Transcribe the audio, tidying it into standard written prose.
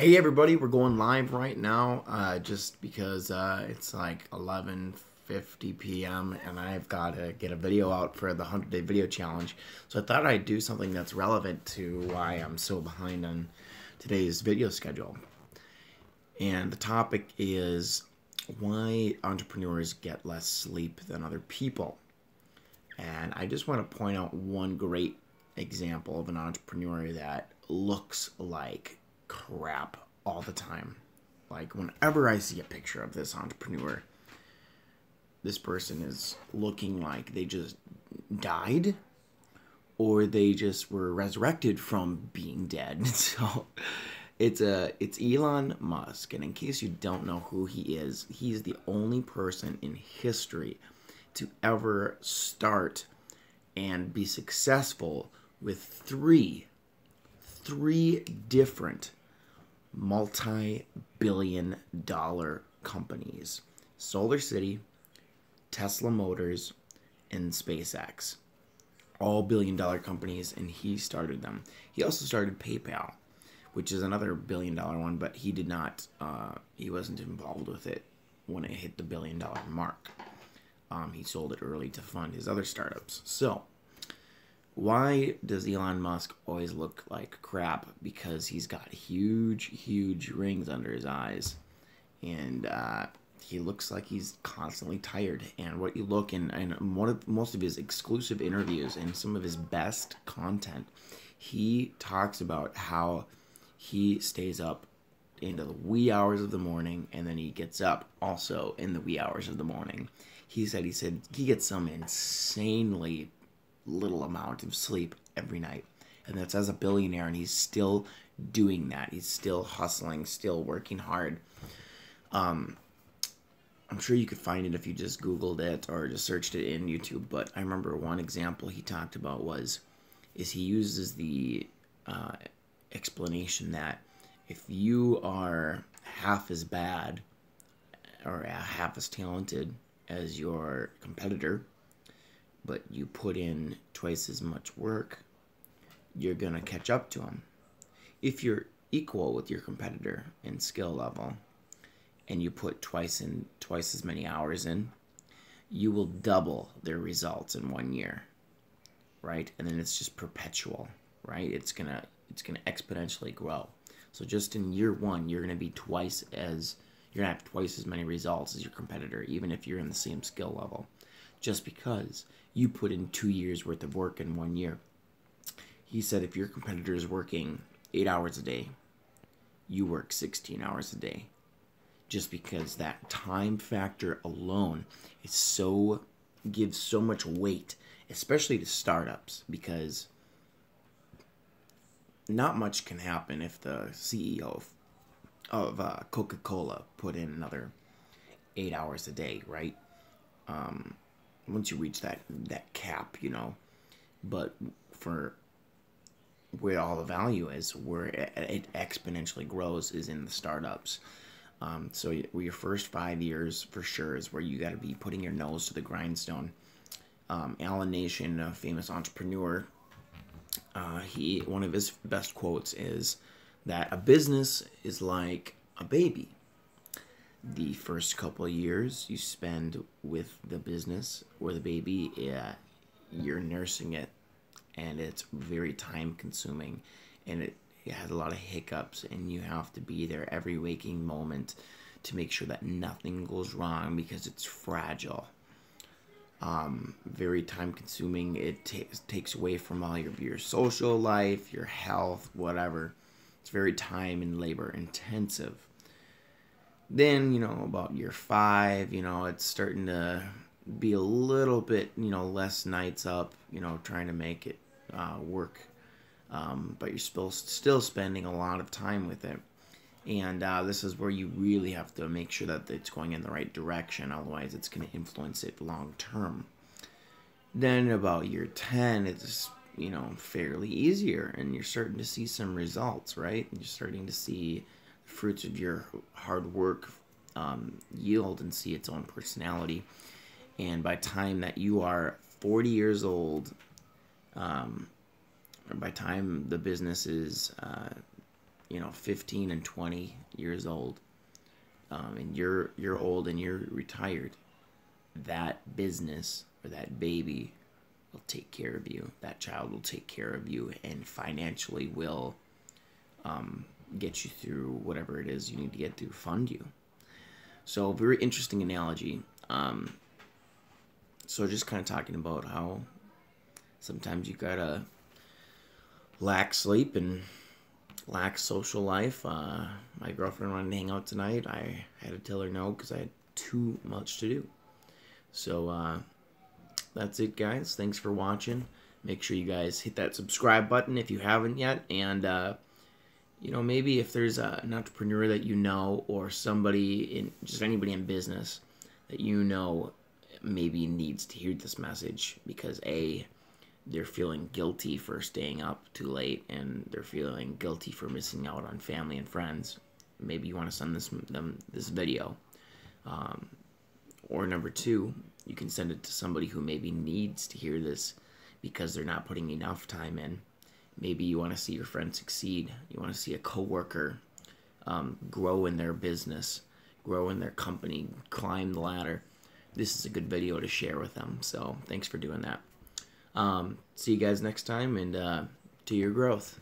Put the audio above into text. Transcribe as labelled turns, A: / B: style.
A: Hey everybody, we're going live right now just because it's like 11:50 p.m. and I've got to get a video out for the 100-day video challenge. So I thought I'd do something that's relevant to why I'm so behind on today's video schedule. And the topic is why entrepreneurs get less sleep than other people. And I just want to point out one great example of an entrepreneur that looks like crap all the time. Like, whenever I see a picture of this entrepreneur, this person is looking like they just died or they just were resurrected from being dead. So it's Elon Musk, and in case you don't know who he is, he's the only person in history to ever start and be successful with three different multi-billion-dollar companies: Solar City, Tesla Motors, and SpaceX. All billion-dollar companies, and he started them. He also started PayPal, which is another billion-dollar one, but he did not, he wasn't involved with it when it hit the billion-dollar mark. He sold it early to fund his other startups. So, why does Elon Musk always look like crap? Because he's got huge rings under his eyes, and he looks like he's constantly tired. And what you look in most of his exclusive interviews and some of his best content, he talks about how he stays up into the wee hours of the morning, and then he gets up also in the wee hours of the morning. He said he gets some insanely little amount of sleep every night, and that's as a billionaire, and he's still doing that. He's still hustling, still working hard. I'm sure you could find it if you just Googled it or just searched it in YouTube, but I remember one example he talked about is he uses the explanation that if you are half as bad or half as talented as your competitor, but you put in twice as much work, you're going to catch up to them. If you're equal with your competitor in skill level and you put twice as many hours in, you will double their results in 1 year, right? And then it's just perpetual, right? It's going to exponentially grow. So just in year one, you're going to have twice as many results as your competitor, even if you're in the same skill level, just because you put in 2 years worth of work in 1 year. He said if your competitor is working 8 hours a day, you work 16 hours a day, just because that time factor alone gives so much weight, especially to startups, because not much can happen if the CEO of Coca-Cola put in another 8 hours a day, right? Once you reach that cap, but for where all the value is, where it exponentially grows, is in the startups. So your first 5 years for sure is where you got to be putting your nose to the grindstone. Alan Nation, a famous entrepreneur, one of his best quotes is that a business is like a baby. The first couple of years you spend with the business or the baby, you're nursing it, and it's very time consuming, and it has a lot of hiccups, and you have to be there every waking moment to make sure that nothing goes wrong because it's fragile. Very time consuming. It takes away from all your social life, your health, whatever. It's very time and labor intensive. Then, about year 5, it's starting to be a little bit, less nights up, trying to make it work. But you're still spending a lot of time with it. And this is where you really have to make sure that it's going in the right direction. Otherwise, it's going to influence it long term. Then about year 10, it's, fairly easier, and you're starting to see some results, right? You're starting to see fruits of your hard work yield and see its own personality. And by time that you are 40 years old, or by time the business is 15 and 20 years old, and you're old and you're retired, that business or that baby will take care of you. That child will take care of you and financially will get you through whatever it is you need to get through, fund you. So, very interesting analogy. So just kind of talking about how sometimes you gotta lack sleep and lack social life. My girlfriend wanted to hang out tonight. I had to tell her no because I had too much to do. So that's it, guys. Thanks for watching. Make sure you guys hit that subscribe button if you haven't yet. And, maybe if there's an entrepreneur that you know, or somebody just anybody in business that maybe needs to hear this message, because they're feeling guilty for staying up too late, and they're feeling guilty for missing out on family and friends. Maybe you want to send them this video. Or number two, you can send it to somebody who maybe needs to hear this because they're not putting enough time in. Maybe you want to see your friend succeed. You want to see a coworker grow in their business, grow in their company, climb the ladder. This is a good video to share with them. So thanks for doing that. See you guys next time, and to your growth.